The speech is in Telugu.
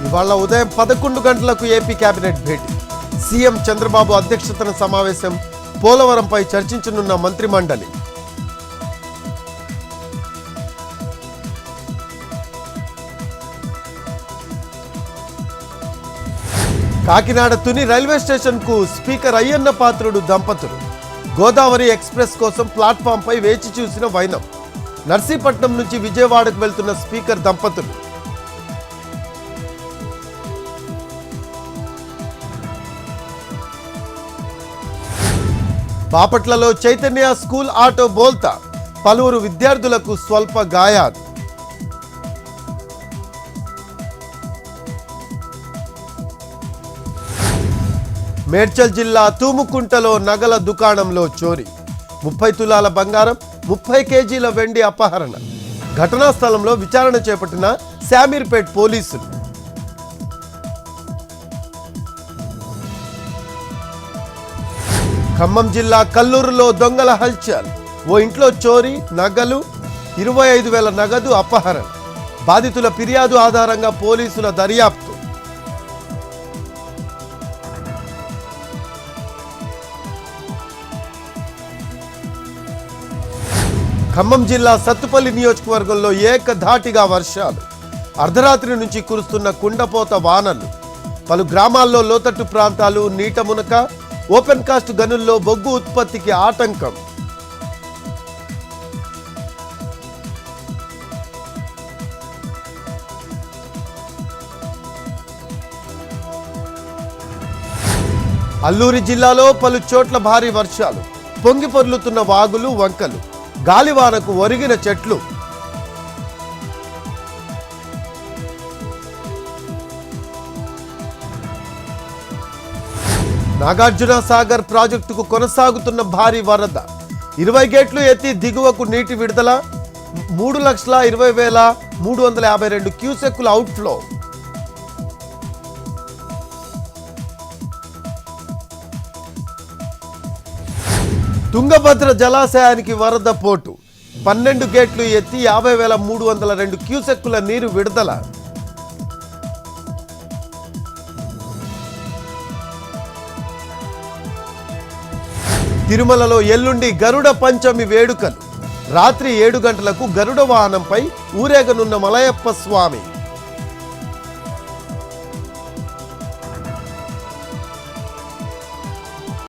ఇవాళ ఉదయం 11 గంటలకు ఏపీ కేబినెట్ భేటీ. సీఎం చంద్రబాబు అధ్యక్షతన సమావేశం. పోలవరంపై చర్చించనున్న మంత్రిమండలి. కాకినాడ తుని రైల్వే స్టేషన్ కు స్పీకర్ అయ్యన్న పాత్రుడు దంపతులు. గోదావరి ఎక్స్ప్రెస్ కోసం ప్లాట్ఫామ్ పై వేచి చూసిన వైనం. నర్సీపట్నం నుంచి విజయవాడకు వెళ్తున్న స్పీకర్ దంపతులు. బాపట్లలో చైతన్య స్కూల్ ఆటో బోల్తా. పలువురు విద్యార్థులకు స్వల్ప గాయాలు. మేడ్చల్ జిల్లా తూముకుంటలో నగల దుకాణంలో చోరీ. 30 తులాల బంగారం, 30 కేజీల వెండి అపహరణ. ఘటనా స్థలంలో విచారణ చేపట్టిన శామీర్పేట్ పోలీసులు. ఖమ్మం జిల్లా కల్లూరులో దొంగల హల్చల్. ఓ ఇంట్లో చోరీ, నగలు, 25,000 నగదు అపహరణ. బాధితుల ఫిర్యాదు ఆధారంగా పోలీసుల దర్యాప్తు. ఖమ్మం జిల్లా సత్తుపల్లి నియోజకవర్గంలో ఏకధాటిగా వర్షాలు. అర్ధరాత్రి నుంచి కురుస్తున్న కుండపోత వానలు. పలు గ్రామాల్లో లోతట్టు ప్రాంతాలు నీట మునక. ఓపెన్ కాస్ట్ గనుల్లో బొగ్గు ఉత్పత్తికి ఆటంకం. అల్లూరి జిల్లాలో పలు చోట్ల భారీ వర్షాలు. పొంగి పొర్లుతున్న వాగులు, వంకలు. గాలివానకు ఒరిగిన చెట్లు. నాగార్జున సాగర్ ప్రాజెక్టుకు కొనసాగుతున్న భారీ వరద. 20 గేట్లు ఎత్తి దిగువకు నీటి విడుదల. 3,20,352 క్యూసెక్కుల అవుట్ఫ్లో. తుంగభద్ర జలాశయానికి వరద పోటు. 12 గేట్లు ఎత్తి 50,302 క్యూసెక్కుల నీరు విడుదల. తిరుమలలో ఎల్లుండి గరుడ పంచమి వేడుకలు. రాత్రి 7 గంటలకు గరుడ వాహనంపై ఊరేగనున్న మలయప్ప స్వామి.